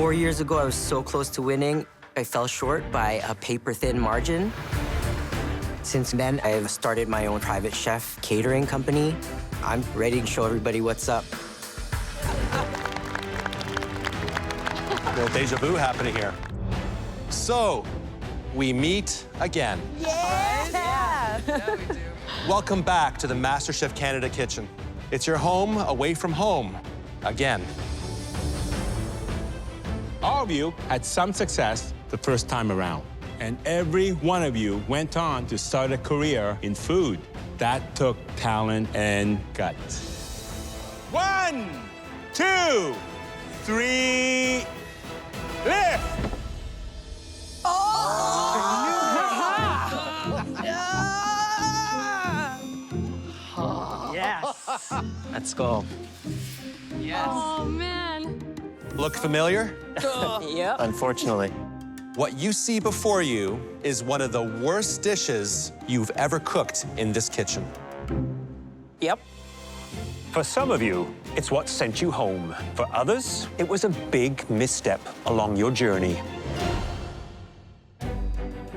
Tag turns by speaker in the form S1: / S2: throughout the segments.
S1: 4 years ago, I was so close to winning. I fell short by a paper-thin margin. Since then, I've started my own private chef catering company. I'm ready to show everybody what's up.
S2: A little deja vu happening here. So, we meet again.
S3: Yeah, we do.
S2: Welcome back to the MasterChef Canada kitchen. It's your home away from home, again.
S4: All of you had some success the first time around, and every one of you went on to start a career in food. That took talent and guts. 1, 2, 3, lift!
S1: Yes! Let's go.
S3: Yes.
S5: Oh, man.
S2: Look familiar?
S1: Yep.
S2: Unfortunately. What you see before you is one of the worst dishes you've ever cooked in this kitchen.
S1: Yep.
S6: For some of you, it's what sent you home. For others, it was a big misstep along your journey.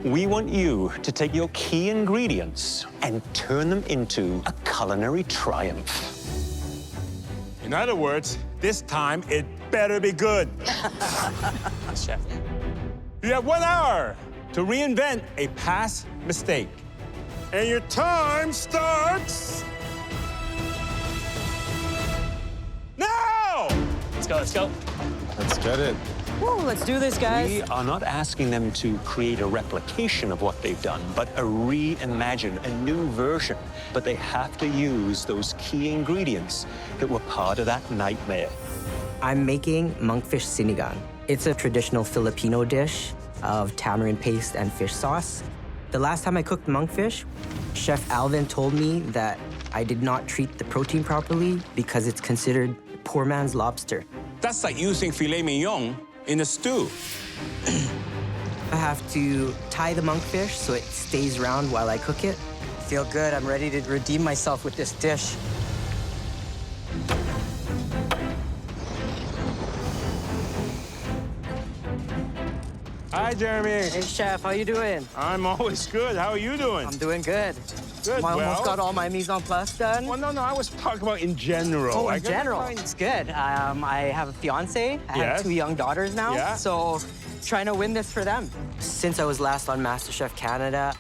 S6: We want you to take your key ingredients and turn them into a culinary triumph.
S4: In other words, this time it better be good.
S1: Chef.
S4: You have 1 hour to reinvent a past mistake. And your time starts now!
S1: Let's go, let's go.
S2: Let's get it.
S1: Woo, let's do this, guys.
S6: We are not asking them to create a replication of what they've done, but a reimagine, a new version. But they have to use those key ingredients that were part of that nightmare.
S1: I'm making monkfish sinigang. It's a traditional Filipino dish of tamarind paste and fish sauce. The last time I cooked monkfish, Chef Alvin told me that I did not treat the protein properly because it's considered poor man's lobster.
S4: That's like using filet mignon in a stew.
S1: I have to tie the monkfish so it stays round while I cook it. Feel good, I'm ready to redeem myself with this dish.
S4: Hi, Jeremy.
S1: Hey, Chef, how you doing?
S4: I'm always good. How are you doing?
S1: I'm doing good.
S4: Good,
S1: I almost
S4: well.
S1: got all my mise en place done.
S4: Well, no, I was talking about in general.
S1: Oh,
S4: I
S1: in
S4: got-
S1: general, it's good. I have a fiance. I
S4: Yes.
S1: have 2 young daughters now.
S4: Yeah.
S1: So trying to win this for them. Since I was last on MasterChef Canada,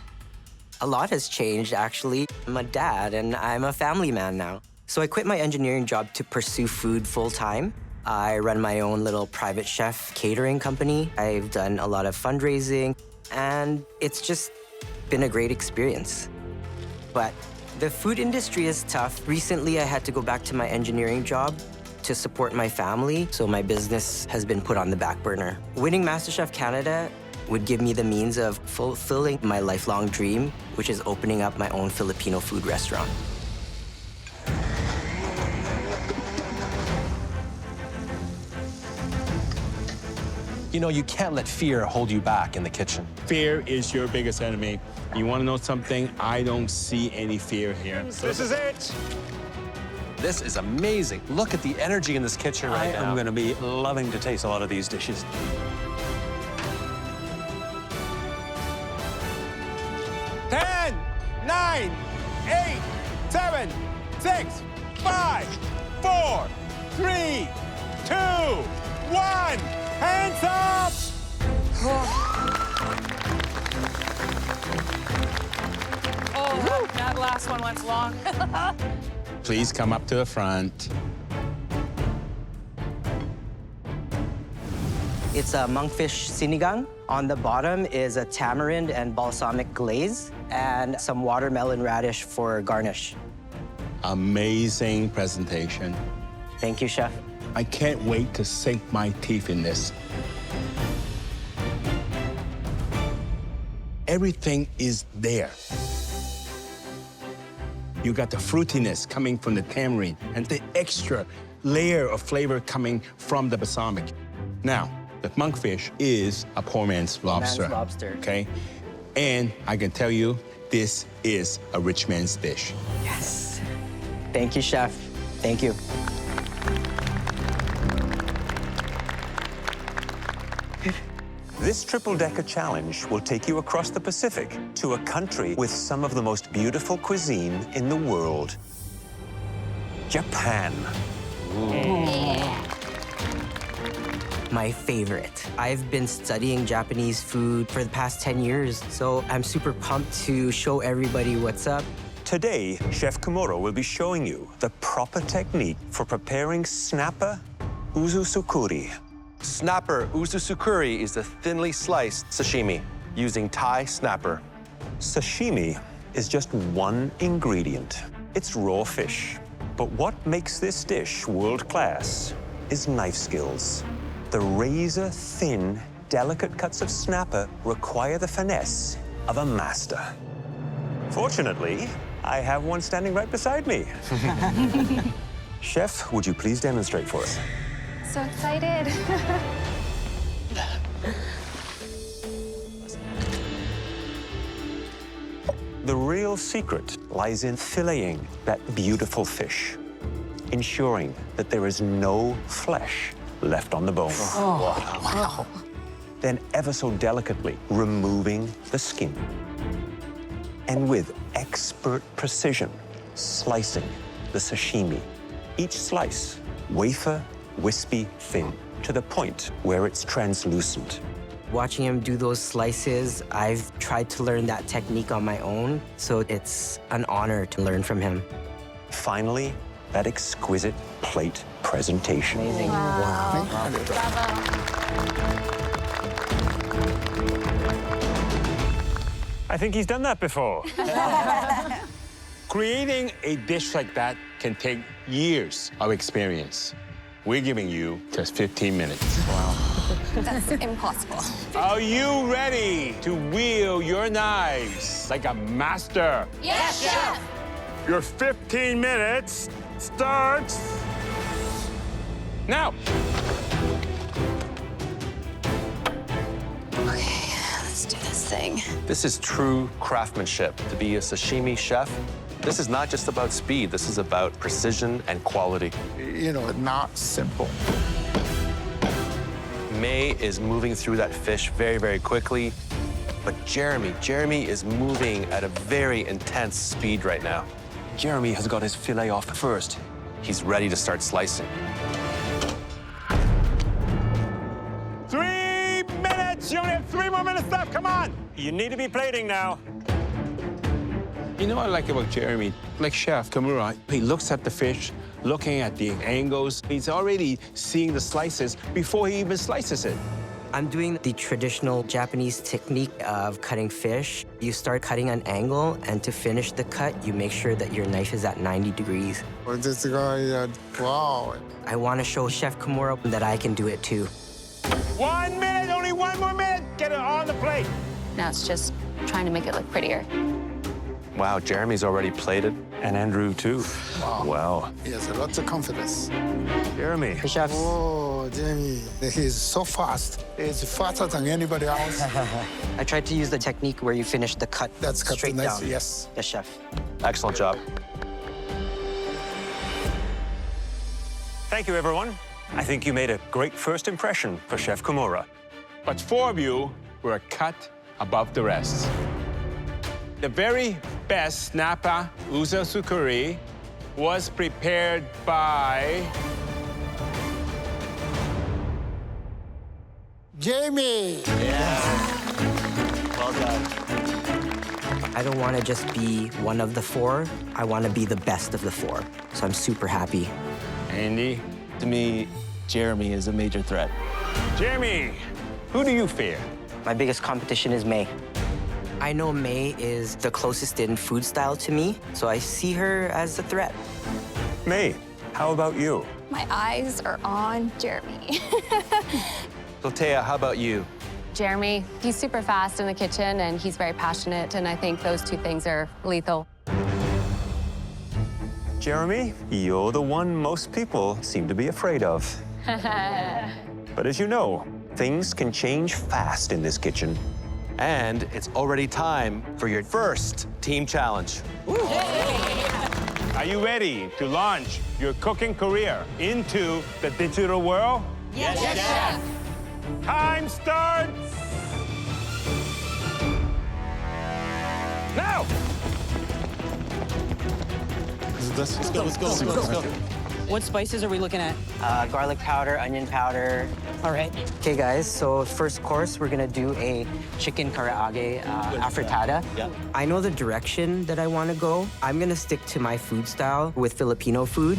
S1: a lot has changed, actually. I'm a dad, and I'm a family man now. So I quit my engineering job to pursue food full-time. I run my own little private chef catering company. I've done a lot of fundraising, and it's just been a great experience. But the food industry is tough. Recently, I had to go back to my engineering job to support my family, so my business has been put on the back burner. Winning MasterChef Canada would give me the means of fulfilling my lifelong dream, which is opening up my own Filipino food restaurant.
S2: You know, you can't let fear hold you back in the kitchen.
S4: Fear is your biggest enemy. You want to know something? I don't see any fear here. This is it.
S2: This is amazing. Look at the energy in this kitchen
S6: I
S2: right now.
S6: am going to be loving to taste a lot of these dishes.
S4: Ten, 9, 8, 7, 6, 5, 4, 3, 2, 1. Hands up!
S3: Oh, that last one went long.
S4: Please come up to the front.
S1: It's a monkfish sinigang. On the bottom is a tamarind and balsamic glaze and some watermelon radish for garnish.
S4: Amazing presentation.
S1: Thank you, Chef.
S4: I can't wait to sink my teeth in this. Everything is there. You got the fruitiness coming from the tamarind and the extra layer of flavor coming from the balsamic. Now, the monkfish is a poor man's lobster.
S1: Man's lobster.
S4: Okay? And I can tell you, this is a rich man's dish.
S1: Yes. Thank you, Chef. Thank you.
S6: This triple-decker challenge will take you across the Pacific to a country with some of the most beautiful cuisine in the world. Japan.
S1: My favorite. I've been studying Japanese food for the past 10 years, so I'm super pumped to show everybody what's up.
S6: Today, Chef Kimura will be showing you the proper technique for preparing snapper uzusukuri.
S2: Snapper uzusukuri is a thinly sliced sashimi using Thai snapper.
S6: Sashimi is just one ingredient. It's raw fish. But what makes this dish world-class is knife skills. The razor-thin, delicate cuts of snapper require the finesse of a master. Fortunately, I have one standing right beside me. Chef, would you please demonstrate for us?
S5: So excited.
S6: The real secret lies in filleting that beautiful fish, ensuring that there is no flesh left on the bone. Wow. Then ever so delicately removing the skin. And with expert precision, slicing the sashimi. Each slice, wafer, wispy thin, to the point where it's translucent.
S1: Watching him do those slices, I've tried to learn that technique on my own, so it's an honor to learn from him.
S6: Finally, that exquisite plate presentation.
S1: Amazing.
S5: Wow.
S6: I think he's done that before.
S4: Creating a dish like that can take years of experience. We're giving you just 15 minutes. Wow.
S5: That's impossible.
S4: Are you ready to wield your knives like a master?
S5: Yes, Chef!
S4: Your 15 minutes starts now.
S5: Okay, let's do this thing.
S2: This is true craftsmanship. To be a sashimi chef, this is not just about speed. This is about precision and quality.
S7: You know, not simple.
S2: May is moving through that fish very, very quickly. But Jeremy is moving at a very intense speed right now.
S6: Jeremy has got his fillet off first.
S2: He's ready to start slicing.
S4: 3 minutes! You only have 3 more minutes left, come on!
S6: You need to be plating now.
S4: You know what I like about Jeremy? Like Chef Kimura, he looks at the fish, looking at the angles. He's already seeing the slices before he even slices it.
S1: I'm doing the traditional Japanese technique of cutting fish. You start cutting an angle, and to finish the cut, you make sure that your knife is at 90 degrees.
S7: Well, this guy, wow.
S1: I want to show Chef Kimura that I can do it too.
S4: 1 minute, only 1 more minute. Get it on the plate.
S5: Now it's just trying to make it look prettier.
S2: Wow, Jeremy's already plated.
S6: And Andrew, too. Wow.
S7: He has a lot of confidence.
S6: Jeremy.
S1: Hey, chefs.
S7: Oh, Jamie, he's so fast. He's faster than anybody else.
S1: I tried to use the technique where you finish the cut
S7: That's cut
S1: straight
S7: nice,
S1: down.
S7: yes.
S1: Yes, chef.
S2: Excellent job.
S6: Thank you, everyone. I think you made a great first impression for Chef Kimura.
S4: But 4 of you were a cut above the rest. The very best snapper uzusukuri was prepared by
S7: Jamie!
S2: Well done.
S1: I don't want to just be one of the 4. I want to be the best of the 4. So I'm super happy.
S4: Andy.
S8: To me, Jeremy is a major threat.
S4: Jeremy, who do you fear?
S1: My biggest competition is May. I know May is the closest in food style to me, so I see her as a threat.
S6: May, how about you?
S5: My eyes are on Jeremy.
S2: So Taya, how about you?
S9: Jeremy, he's super fast in the kitchen and he's very passionate, and I think those 2 things are lethal.
S6: Jeremy, you're the one most people seem to be afraid of. But as you know, things can change fast in this kitchen.
S2: And it's already time for your first team challenge.
S4: Are you ready to launch your cooking career into the digital world?
S9: Yes, Chef.
S4: Time Time starts now.
S8: Let's go.
S3: What spices are we looking at?
S1: Garlic powder, onion powder.
S3: All right.
S1: Okay, guys, so first course, we're gonna do a chicken karaage afritada.
S8: Yeah.
S1: I know the direction that I wanna go. I'm gonna stick to my food style with Filipino food.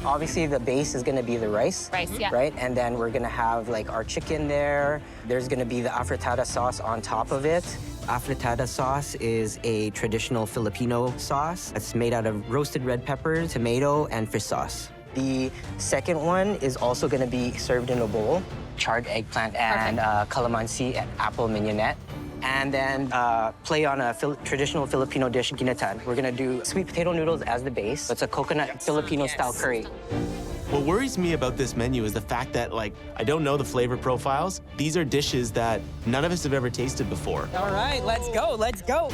S1: Obviously, the base is gonna be the rice.
S5: Rice, yeah.
S1: Right, and then we're gonna have like our chicken there. There's gonna be the afritada sauce on top of it. Afritada sauce is a traditional Filipino sauce. It's made out of roasted red pepper, tomato, and fish sauce. The second one is also gonna be served in a bowl. Charred eggplant and calamansi and apple mignonette. And then play on a traditional Filipino dish, ginatan. We're gonna do sweet potato noodles as the base. It's a coconut Filipino-style curry.
S8: What worries me about this menu is the fact that, like, I don't know the flavor profiles. These are dishes that none of us have ever tasted before.
S3: All right, let's go, let's go.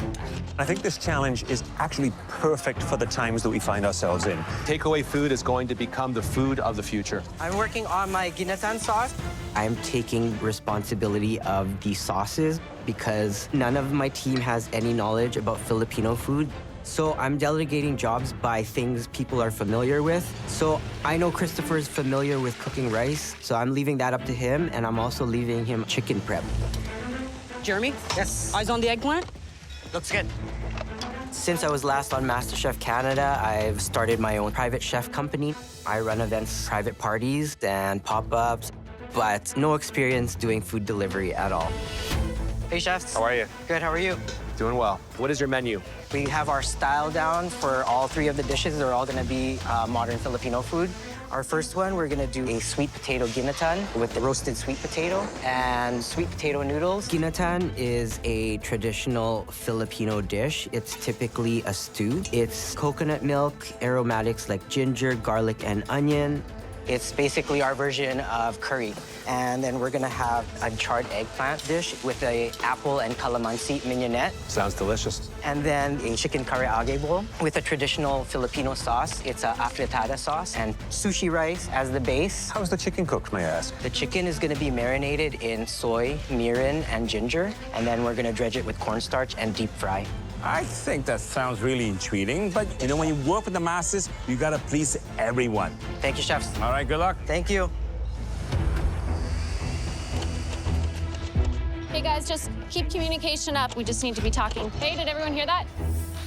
S6: I think this challenge is actually perfect for the times that we find ourselves in.
S2: Takeaway food is going to become the food of the future.
S1: I'm working on my ginatan sauce. I'm taking responsibility of the sauces because none of my team has any knowledge about Filipino food. So I'm delegating jobs by things people are familiar with. So I know Christopher's familiar with cooking rice, so I'm leaving that up to him, and I'm also leaving him chicken prep.
S3: Jeremy?
S1: Yes.
S3: Eyes on the eggplant?
S1: Looks good. Since I was last on MasterChef Canada, I've started my own private chef company. I run events, private parties, and pop-ups, but no experience doing food delivery at all. Hey, chefs.
S2: How are you?
S1: Good, how are you?
S2: Doing well. What is your menu?
S1: We have our style down for all three of the dishes. They're all gonna be modern Filipino food. Our first one, we're gonna do a sweet potato ginatan with the roasted sweet potato and sweet potato noodles. Ginatan is a traditional Filipino dish. It's typically a stew. It's coconut milk, aromatics like ginger, garlic, and onion. It's basically our version of curry. And then we're gonna have a charred eggplant dish with a apple and calamansi mignonette.
S2: Sounds delicious.
S1: And then a chicken karaage bowl with a traditional Filipino sauce. It's a afritada sauce and sushi rice as the base.
S6: How's the chicken cooked, may I ask?
S1: The chicken is gonna be marinated in soy, mirin, and ginger. And then we're gonna dredge it with cornstarch and deep fry.
S4: I think that sounds really intriguing, but you know, when you work with the masters, you gotta please everyone.
S1: Thank you, chefs.
S4: All right, good luck.
S1: Thank you.
S5: Hey guys, just keep communication up. We just need to be talking. Hey, did everyone hear that?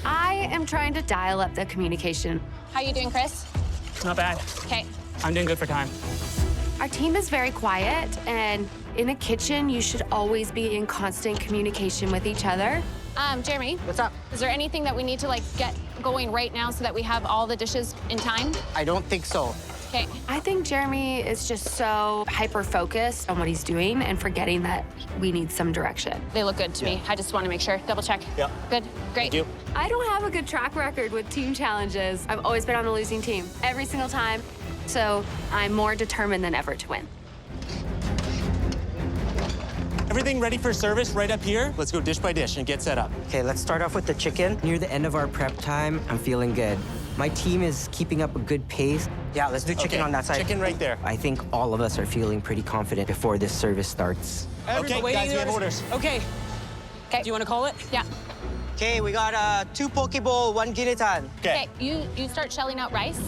S9: I am trying to dial up the communication.
S5: How you doing, Chris?
S3: Not bad.
S5: Okay.
S3: I'm doing good for time.
S9: Our team is very quiet, and in a kitchen, you should always be in constant communication with each other.
S5: Jeremy,
S1: What's up?
S5: is there anything that we need to like get going right now so that we have all the dishes in time?
S1: I don't think so.
S5: Okay.
S9: I think Jeremy is just so hyper-focused on what he's doing and forgetting that we need some direction.
S5: They look good to me. I just want to make sure. Double check.
S6: Yeah.
S5: Good. Great.
S6: Thank you.
S9: I don't have a good track record with team challenges. I've always been on the losing team, every single time. So I'm more determined than ever to win.
S8: Everything ready for service right up here? Let's go dish by dish and get set up.
S1: Okay, let's start off with the chicken. Near the end of our prep time, I'm feeling good. My team is keeping up a good pace. Yeah, let's do chicken
S8: Okay,
S1: on that side.
S8: chicken right there.
S1: I think all of us are feeling pretty confident before this service starts.
S8: Okay,
S3: Waiting
S8: guys, we have orders.
S3: Okay.
S5: Okay.
S3: Do you want to call it?
S5: Yeah.
S1: Okay, we got 2 poke bowl, 1 ginatan.
S5: Okay. You start shelling out rice.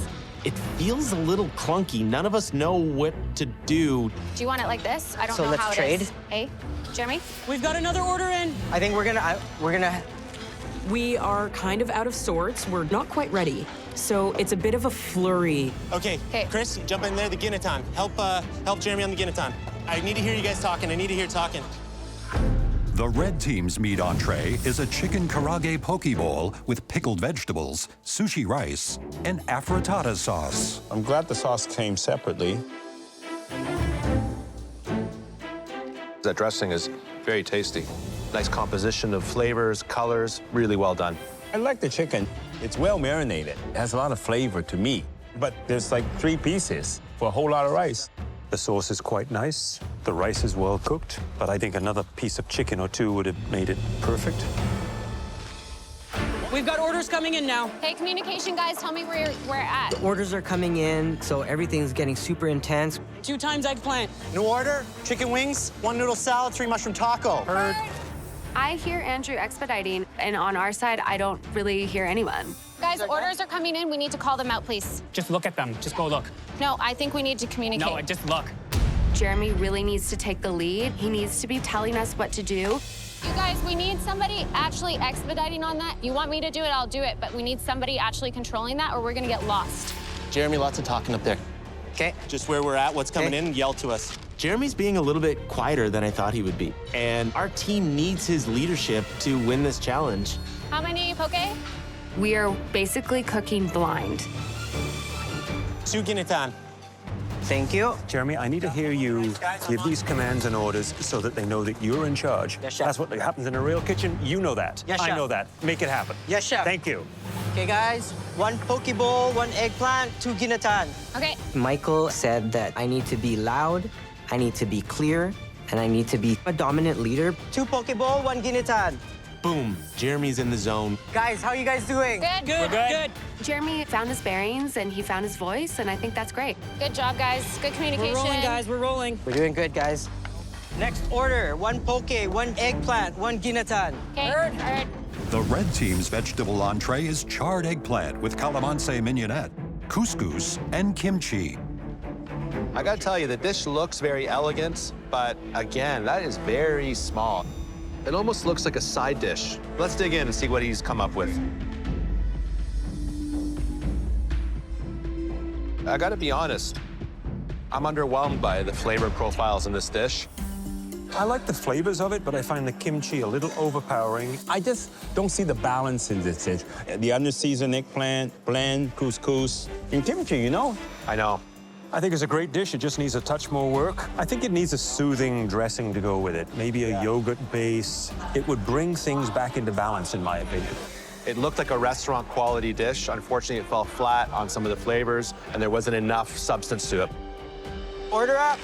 S8: It feels a little clunky. None of us know what to do.
S5: Do you want it like this? I don't
S1: So
S5: know
S1: let's
S5: how
S1: trade.
S5: it is. Hey, Jeremy?
S3: We've got another order in.
S1: I think we're gonna
S10: We are kind of out of sorts. We're not quite ready. So it's a bit of a flurry.
S8: Okay,
S5: Okay.
S8: Chris, jump in there, the ginatan. Help Jeremy on the ginatan. I need to hear you guys talking. I need to hear talking.
S11: The red team's meat entree is a chicken karaage poke bowl with pickled vegetables, sushi rice, and afritada sauce.
S4: I'm glad the sauce came separately.
S2: That dressing is very tasty. Nice composition of flavors, colors, really well done.
S4: I like the chicken. It's well marinated. It has a lot of flavor to me. But there's like 3 pieces for a whole lot of rice.
S6: The sauce is quite nice. The rice is well cooked, but I think another piece of chicken or two would have made it perfect.
S3: We've
S10: We've got orders coming in now.
S5: Hey, communication guys, tell me where we're at.
S1: Orders are coming in, so everything's getting super intense.
S10: 2 times eggplant.
S12: New order, chicken wings, 1 noodle salad, 3 mushroom taco.
S9: Heard. I hear Andrew expediting, and on our side, I don't really hear anyone.
S5: Guys, orders are coming in. We need to call them out, please.
S13: Just look at them. Just go look.
S5: No, I think we need to communicate.
S13: No, just look.
S9: Jeremy really needs to take the lead. He needs to be telling us what to do.
S5: You guys, we need somebody actually expediting on that. You want me to do it, I'll do it, but we need somebody actually controlling that or we're gonna get lost.
S8: Jeremy, lots of talking up there.
S1: Okay.
S12: Just where we're at, what's coming in, yell to us.
S8: Jeremy's being a little bit quieter than I thought he would be. And our team needs his leadership to win this challenge.
S5: How many poke?
S9: We are basically cooking blind.
S12: 2 ginatan.
S1: Thank you.
S6: Jeremy, I need to hear you give these commands and orders so that they know that you're in charge.
S1: Yes, chef.
S6: That's what happens in a real kitchen. You know that.
S1: Yes,
S6: I
S1: chef.
S6: know that. Make it happen.
S1: Yes, chef.
S6: Thank you.
S1: Okay, guys. 1 poke bowl, 1 eggplant, 2 ginatan.
S5: Okay.
S1: Michael said that I need to be loud, I need to be clear, and I need to be a dominant leader. 2 poke bowl, 1 ginatan.
S8: Boom, Jeremy's in the zone.
S1: Guys, how are you guys doing?
S5: Good.
S10: Good, good.
S9: Jeremy found his bearings, and he found his voice, and I think that's great.
S5: Good job, guys. Good communication.
S10: We're rolling, guys. We're rolling.
S1: We're doing good, guys. Next order, 1 poke, 1 eggplant, 1 ginatan.
S5: Okay, heard.
S11: The red team's vegetable entree is charred eggplant with calamansi mignonette, couscous, and kimchi.
S2: I gotta tell you, the dish looks very elegant, but again, that is very small. It almost looks like a side dish. Let's dig in and see what he's come up with. I gotta be honest, I'm underwhelmed by the flavor profiles in this dish.
S6: I like the flavors of it, but I find the kimchi a little overpowering.
S4: I just don't see the balance in this dish. The under-seasoned eggplant, blend, couscous, and kimchi, you know?
S2: I know.
S6: I think it's a great dish. It just needs a touch more work. I think it needs a soothing dressing to go with it. Maybe a yogurt base. It would bring things back into balance, in my opinion.
S2: It looked like a restaurant quality dish. Unfortunately, it fell flat on some of the flavors, and there wasn't enough substance to it.
S1: Order up.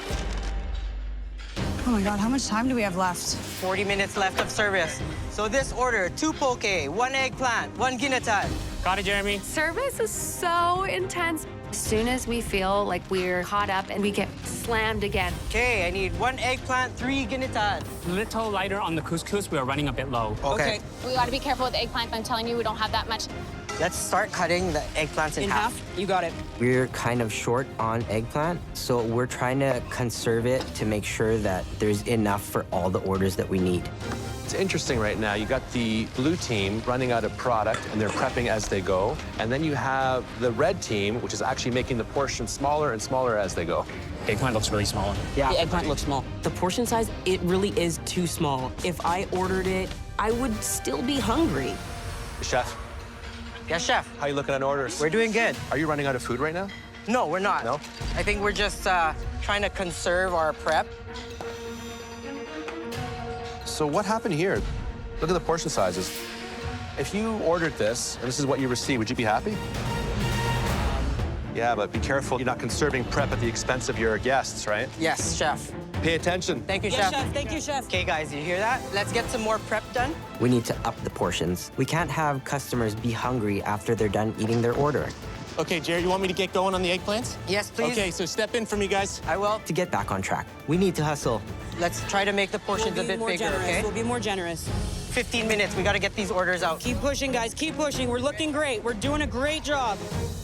S3: Oh my God, how much time do we have left?
S1: 40 minutes left of service. So this order, 2 poke, 1 eggplant, 1 ginatan.
S13: Got it, Jeremy.
S9: Service is so intense. As soon as we feel like we're caught up and we get slammed again.
S1: Okay, I need 1 eggplant, 3 ginatan.
S13: Little lighter on the couscous. We are running a bit low.
S1: Okay.
S5: We gotta be careful with the eggplant. I'm telling you, we don't have that much.
S1: Let's start cutting the eggplants in half.
S10: You got it.
S1: We're kind of short on eggplant, so we're trying to conserve it to make sure that there's enough for all the orders that we need.
S2: It's interesting right now. You got the blue team running out of product, and they're prepping as they go. And then you have the red team, which is actually making the portion smaller and smaller as they go.
S13: Eggplant looks really small.
S10: Yeah, the eggplant looks small. The portion size, it really is too small. If I ordered it, I would still be hungry.
S2: Chef,
S1: Yes, chef.
S2: how you looking on orders?
S1: We're doing good.
S2: Are you running out of food right now?
S1: No, we're not.
S2: No?
S1: I think we're just trying to conserve our prep.
S2: So what happened here? Look at the portion sizes. If you ordered this, and this is what you received, would you be happy? Yeah, but be careful. You're not conserving prep at the expense of your guests, right?
S1: Yes, chef.
S2: Pay attention.
S1: Thank you,
S10: Yes,
S1: chef.
S10: chef. Thank you, chef.
S1: Okay, guys, you hear that? Let's get some more prep done. We need to up the portions. We can't have customers be hungry after they're done eating their order.
S12: Okay, Jerry, you want me to get going on the eggplants?
S1: Yes, please.
S12: Okay, so step in for me, guys.
S1: I will. To get back on track, we need to hustle. Let's try to make the portions a bit bigger, okay?
S10: We'll be more generous.
S1: 15 minutes, we gotta get these orders out.
S10: Keep pushing, guys. Keep pushing. We're looking great. We're doing a great job.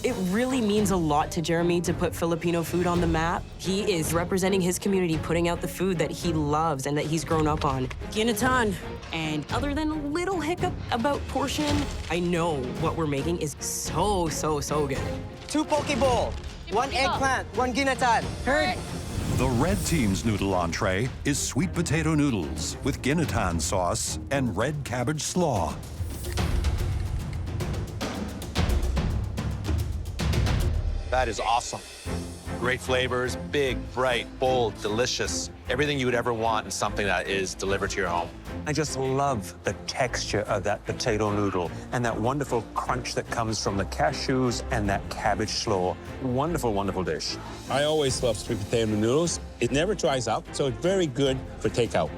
S10: It really means a lot to Jeremy to put Filipino food on the map. He is representing his community, putting out the food that he loves and that he's grown up on. Ginatan. And other than a little hiccup about portion, I know what we're making is so good.
S1: 2 poke bowl, 1 eggplant, 1 ginatan.
S10: Heard.
S11: The red team's noodle entree is sweet potato noodles with ginatan sauce and red cabbage slaw.
S2: That is awesome. Great flavors, big, bright, bold, delicious. Everything you would ever want in something that is delivered to your home.
S6: I just love the texture of that potato noodle and that wonderful crunch that comes from the cashews and that cabbage slaw. Wonderful, wonderful dish.
S4: I always love sweet potato noodles. It never dries out, so it's very good for takeout.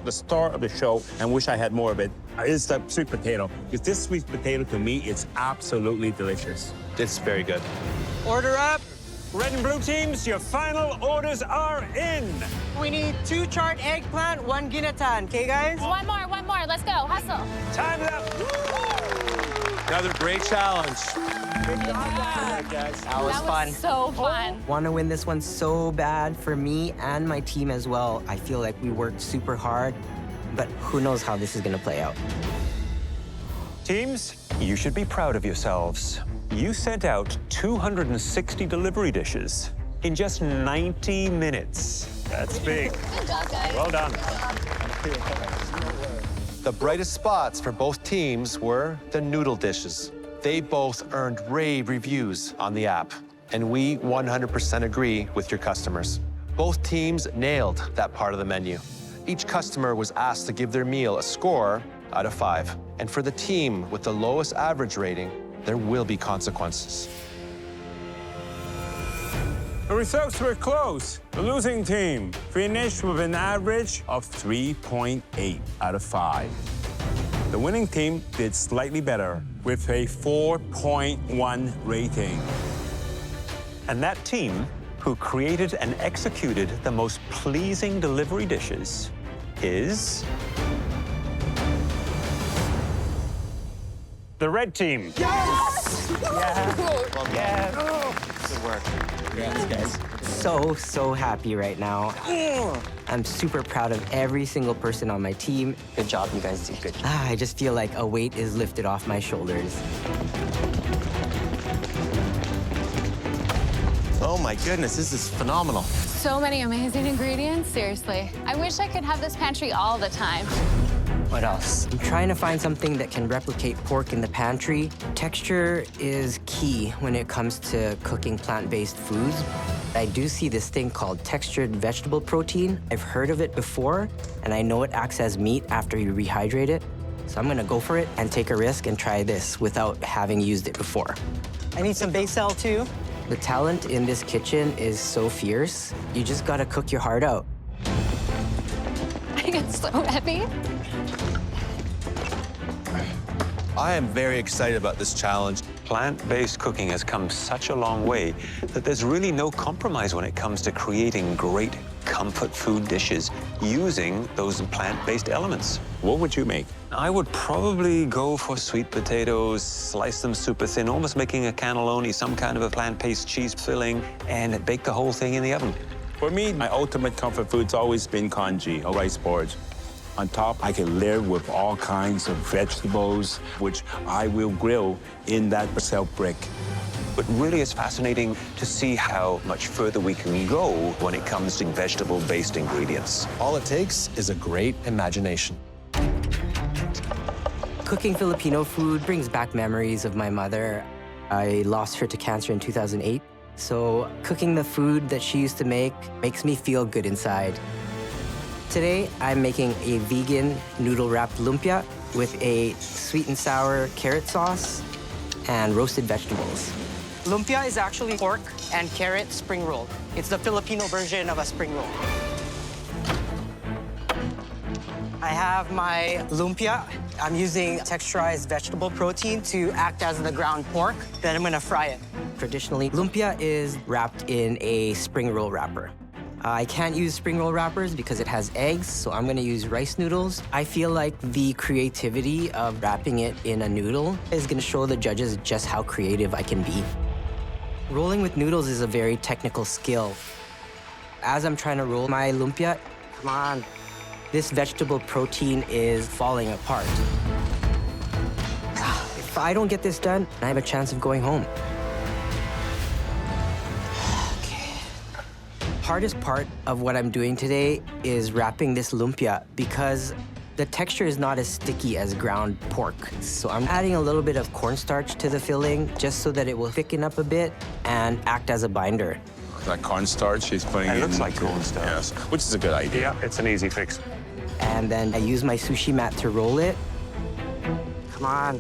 S4: The star of the show, and wish I had more of it, is the sweet potato. Because this sweet potato, to me, it's absolutely delicious.
S2: It's very good.
S4: Order up. Red and blue teams, your final orders are in.
S1: We need 2 charred eggplant, 1 ginatan, okay, guys?
S5: One more. Let's go. Hustle.
S4: Time's up.
S2: Another great challenge.
S1: That was fun.
S5: So fun.
S1: Want to win this one so bad for me and my team as well. I feel like we worked super hard, but who knows how this is going to play out.
S6: Teams, you should be proud of yourselves. You sent out 260 delivery dishes in just 90 minutes. That's big.
S5: Good job, guys.
S6: Well done.
S2: The brightest spots for both teams were the noodle dishes. They both earned rave reviews on the app, and we 100% agree with your customers. Both teams nailed that part of the menu. Each customer was asked to give their meal a score out of 5. And for the team with the lowest average rating, there will be consequences.
S4: The results were close. The losing team finished with an average of 3.8 out of 5. The winning team did slightly better with a 4.1 rating.
S6: And that team who created and executed the most pleasing delivery dishes is the red team.
S1: Yes!
S6: Yes.
S2: Good work.
S1: Congrats, guys. So happy right now. I'm super proud of every single person on my team. Good job, you guys did good. I just feel like a weight is lifted off my shoulders.
S8: Oh my goodness, this is phenomenal.
S5: So many amazing ingredients, seriously. I wish I could have this pantry all the time.
S1: What else? I'm trying to find something that can replicate pork in the pantry. Texture is key when it comes to cooking plant-based foods. I do see this thing called textured vegetable protein. I've heard of it before, and I know it acts as meat after you rehydrate it. So I'm gonna go for it and take a risk and try this without having used it before.
S12: I need some basil too.
S1: The talent in this kitchen is so fierce. You just gotta cook your heart out.
S5: I get so heavy.
S2: I am very excited about this challenge.
S6: Plant-based cooking has come such a long way that there's really no compromise when it comes to creating great comfort food dishes using those plant-based elements.
S4: What would you make?
S6: I would probably go for sweet potatoes, slice them super thin, almost making a cannelloni, some kind of a plant-based cheese filling, and bake the whole thing in the oven.
S4: For me, my ultimate comfort food's always been congee, or rice porridge. On top, I can layer with all kinds of vegetables, which I will grill in that Brazil brick.
S6: But really, it's fascinating to see how much further we can go when it comes to vegetable-based ingredients.
S2: All it takes is a great imagination.
S1: Cooking Filipino food brings back memories of my mother. I lost her to cancer in 2008. So cooking the food that she used to make makes me feel good inside. Today, I'm making a vegan noodle-wrapped lumpia with a sweet and sour carrot sauce and roasted vegetables.
S12: Lumpia is actually pork and carrot spring roll. It's the Filipino version of a spring roll. I have my lumpia. I'm using texturized vegetable protein to act as the ground pork. Then I'm gonna fry it.
S1: Traditionally, lumpia is wrapped in a spring roll wrapper. I can't use spring roll wrappers because it has eggs, so I'm gonna use rice noodles. I feel like the creativity of wrapping it in a noodle is gonna show the judges just how creative I can be. Rolling with noodles is a very technical skill. As I'm trying to roll my lumpia, come on, this vegetable protein is falling apart. If I don't get this done, I have a chance of going home. Hardest part of what I'm doing today is wrapping this lumpia because the texture is not as sticky as ground pork. So I'm adding a little bit of cornstarch to the filling just so that it will thicken up a bit and act as a binder.
S4: That cornstarch she's putting in.
S6: It looks like cornstarch.
S4: Yes, which is a good idea.
S6: Yeah, it's an easy fix.
S1: And then I use my sushi mat to roll it. Come on.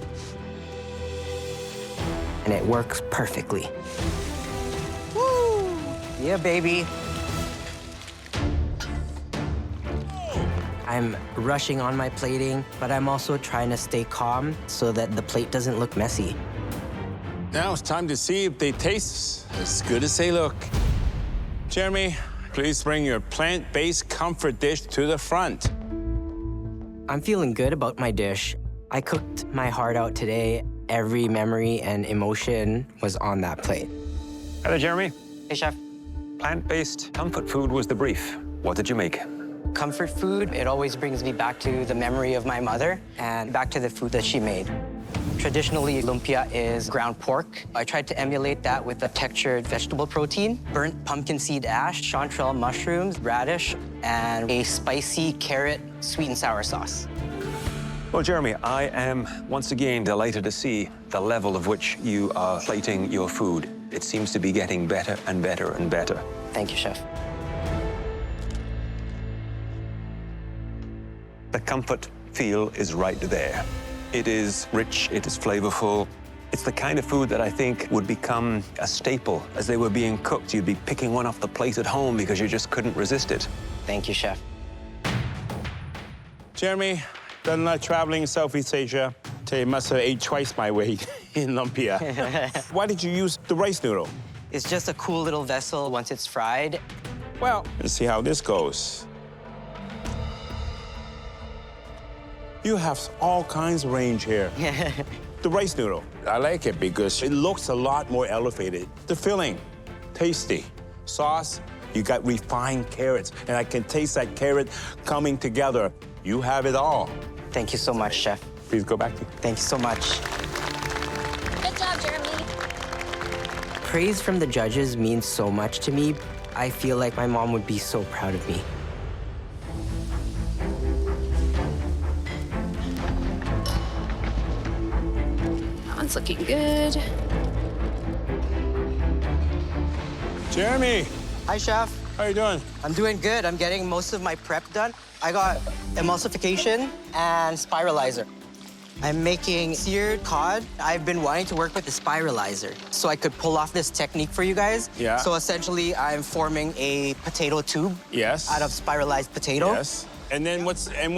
S1: And it works perfectly.
S12: Woo! Yeah, baby.
S1: I'm rushing on my plating, but I'm also trying to stay calm so that the plate doesn't look messy.
S4: Now it's time to see if they taste as good as they look. Jeremy, please bring your plant-based comfort dish to the front.
S1: I'm feeling good about my dish. I cooked my heart out today. Every memory and emotion was on that plate.
S6: Hello, Jeremy.
S1: Hey, Chef.
S6: Plant-based comfort food was the brief. What did you make?
S1: Comfort food, it always brings me back to the memory of my mother and back to the food that she made. Traditionally, lumpia is ground pork. I tried to emulate that with a textured vegetable protein, burnt pumpkin seed ash, chanterelle mushrooms, radish, and a spicy carrot sweet and sour sauce.
S6: Well, Jeremy, I am once again delighted to see the level of which you are plating your food. It seems to be getting better and better and better.
S1: Thank you, Chef.
S6: The comfort feel is right there. It is rich, it is flavorful. It's the kind of food that I think would become a staple. As they were being cooked, you'd be picking one off the plate at home because you just couldn't resist it.
S1: Thank you, Chef.
S4: Jeremy, done a lot of traveling in Southeast Asia. So you must have ate twice my weight in lumpia. Why did you use the rice noodle?
S1: It's just a cool little vessel once it's fried.
S4: Well, let's see how this goes. You have all kinds of range here. The rice noodle, I like it because it looks a lot more elevated. The filling, tasty. Sauce, you got refined carrots, and I can taste that carrot coming together. You have it all.
S1: Thank you so much, Chef.
S4: Please go back to you.
S1: Thank you so much.
S5: Good job, Jeremy.
S1: Praise from the judges means so much to me. I feel like my mom would be so proud of me.
S5: That one's looking good.
S4: Jeremy.
S1: Hi, Chef.
S4: How you doing?
S1: I'm doing good. I'm getting most of my prep done. I got emulsification and spiralizer. I'm making seared cod. I've been wanting to work with the spiralizer so I could pull off this technique for you guys.
S4: Yeah.
S1: So essentially, I'm forming a potato tube.
S4: Yes.
S1: Out of spiralized potato.
S4: Yes. And then what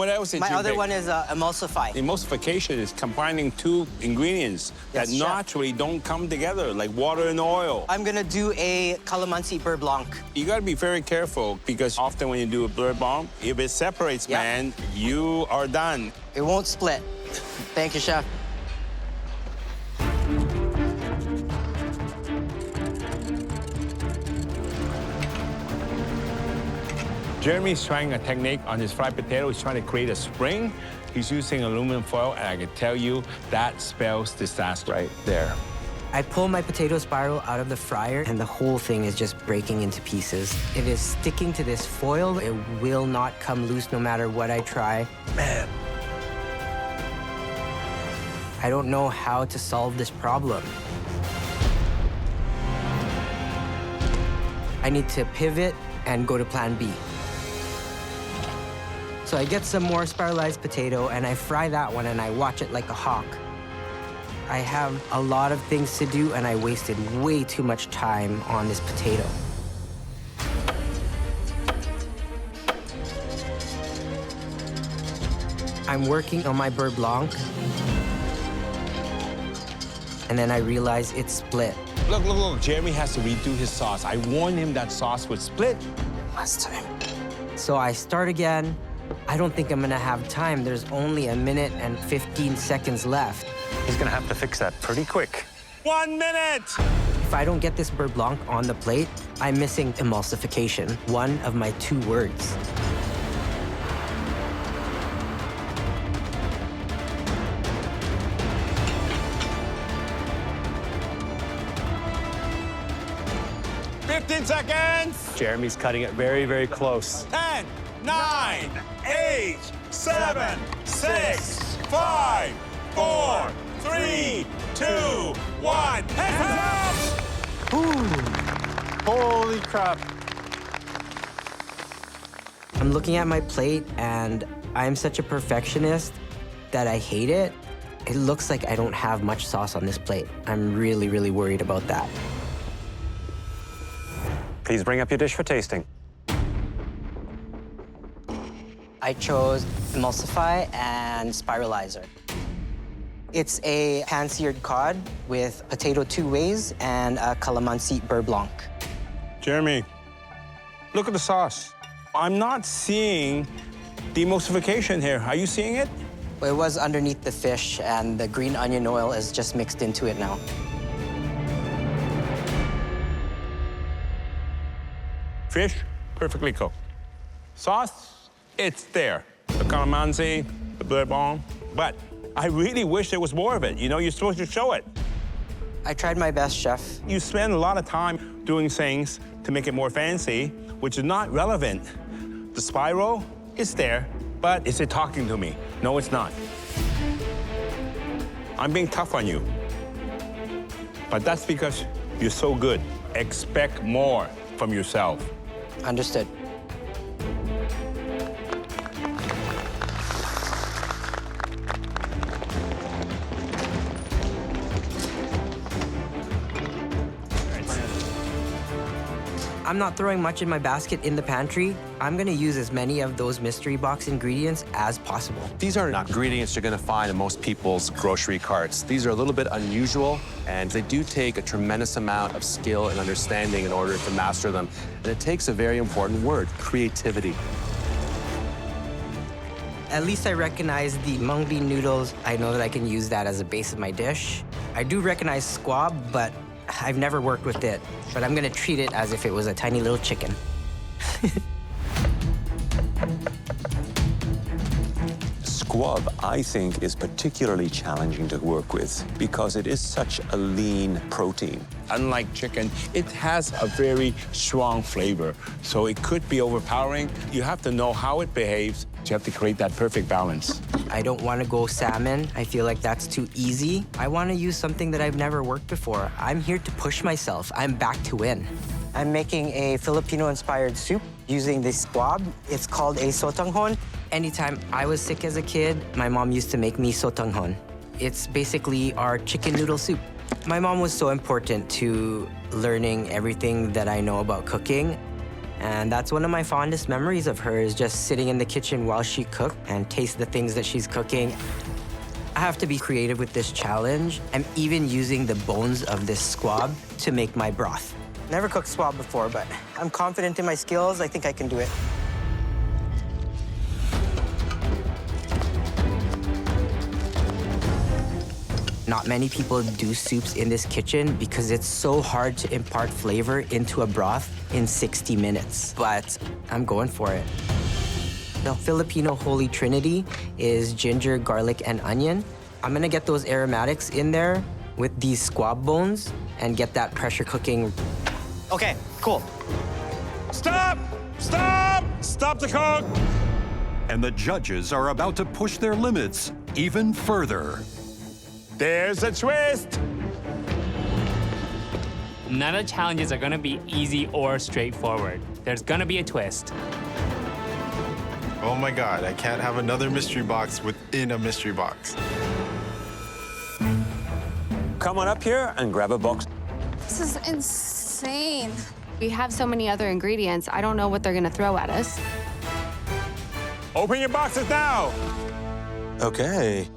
S4: else did you
S1: My other
S4: make?
S1: one is emulsify.
S4: Emulsification is combining two ingredients that
S1: Yes, Chef.
S4: naturally don't come together, like water and oil.
S5: Uh,
S1: I'm gonna do a calamansi beurre blanc.
S4: You gotta be very careful because often when you do a beurre blanc, if it separates,
S1: Yeah.
S4: man, you are done.
S1: It won't split. Thank you, Chef.
S4: Jeremy's trying a technique on his fried potato. He's trying to create a spring. He's using aluminum foil, and I can tell you that spells disaster right there.
S1: I pull my potato spiral out of the fryer, and the whole thing is just breaking into pieces. It is sticking to this foil. It will not come loose no matter what I try.
S6: Man.
S1: I don't know how to solve this problem. I need to pivot and go to plan B. So I get some more spiralized potato, and I fry that one, and I watch it like a hawk. I have a lot of things to do, and I wasted way too much time on this potato. I'm working on my beurre blanc, and then I realize it's split.
S4: Look, look, look. Jeremy has to redo his sauce. I warned him that sauce would split.
S1: Last time. So I start again. I don't think I'm gonna have time. There's only 1 minute and 15 seconds left.
S6: He's gonna have to fix that pretty quick.
S4: 1 minute!
S1: If I don't get this beurre blanc on the plate, I'm missing emulsification, one of my 2 words.
S6: Jeremy's cutting it very, very close.
S4: 10, 9, 8, 7, 6, 5, 4, 3, 2, 1. Hands up!
S2: Holy crap.
S1: I'm looking at my plate, and I'm such a perfectionist that I hate it. It looks like I don't have much sauce on this plate. I'm really, really worried about that.
S6: Please bring up your dish for tasting.
S1: I chose emulsify and spiralizer. It's a pan-seared cod with potato two ways and a calamansi beurre blanc.
S4: Jeremy, look at the sauce. I'm not seeing the emulsification here. Are you seeing it?
S1: It was underneath the fish, and the green onion oil is just mixed into it now.
S4: Fish, perfectly cooked. Sauce, it's there. The calamansi, the beurre blanc, but I really wish there was more of it. You know, you're supposed to show it.
S1: I tried my best, chef.
S4: You spend a lot of time doing things to make it more fancy, which is not relevant. The spiral is there, but is it talking to me? No, it's not. I'm being tough on you. But that's because you're so good. Expect more from yourself.
S1: Understood. I'm not throwing much in my basket in the pantry. I'm gonna use as many of those mystery box ingredients as possible.
S2: These are not ingredients you're gonna find in most people's grocery carts. These are a little bit unusual, and they do take a tremendous amount of skill and understanding in order to master them. And it takes a very important word, creativity.
S1: At least I recognize the mung bean noodles. I know that I can use that as a base of my dish. I do recognize squab, but I've never worked with it. But I'm gonna treat it as if it was a tiny little chicken.
S6: Squab, I think, is particularly challenging to work with because it is such a lean protein.
S4: Unlike chicken, it has a very strong flavor, so it could be overpowering. You have to know how it behaves. You have to create that perfect balance.
S1: I don't want to go salmon. I feel like that's too easy. I want to use something that I've never worked before. I'm here to push myself. I'm back to win. I'm making a Filipino-inspired soup using the squab. It's called a sotanghon. Anytime I was sick as a kid, my mom used to make me sotanghon. It's basically our chicken noodle soup. My mom was so important to learning everything that I know about cooking. And that's one of my fondest memories of her, is just sitting in the kitchen while she cooked and taste the things that she's cooking. I have to be creative with this challenge. I'm even using the bones of this squab to make my broth. Never cooked squab before, but I'm confident in my skills. I think I can do it. Not many people do soups in this kitchen because it's so hard to impart flavor into a broth in 60 minutes, but I'm going for it. The Filipino Holy Trinity is ginger, garlic, and onion. I'm gonna get those aromatics in there with these squab bones and get that pressure cooking. Okay, cool.
S4: Stop! Stop! Stop the cook!
S11: And the judges are about to push their limits even further.
S4: There's a twist!
S13: None of the challenges are gonna be easy or straightforward. There's gonna be a twist.
S14: Oh my God, I can't have another mystery box within a mystery box.
S6: Come on up here and grab a box.
S9: This is insane. We have so many other ingredients. I don't know what they're gonna throw at us.
S4: Open your boxes now!
S14: Okay.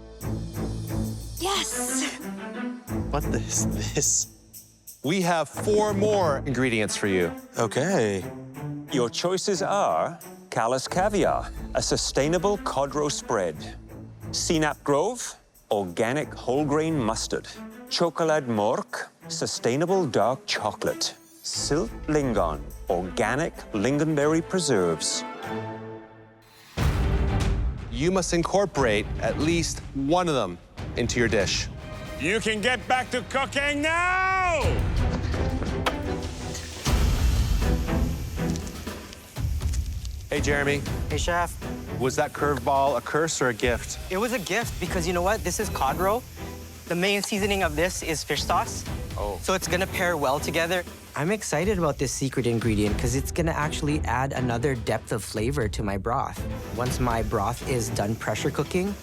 S9: Yes!
S14: What is this?
S2: We have 4 more ingredients for you.
S14: Okay.
S6: Your choices are Callus Caviar, a sustainable cod roe spread. Sinap Grove, organic whole grain mustard. Chocolate Mork, sustainable dark chocolate. Silt Lingon, organic lingonberry preserves.
S2: You must incorporate at least one of them into your dish.
S4: You can get back to cooking now!
S2: Hey, Jeremy.
S1: Hey, chef.
S2: Was that curveball a curse or a gift?
S1: It was a gift because you know what? This is cod roe. The main seasoning of this is fish sauce.
S2: Oh.
S1: So it's gonna pair well together. I'm excited about this secret ingredient because it's gonna actually add another depth of flavor to my broth. Once my broth is done pressure cooking,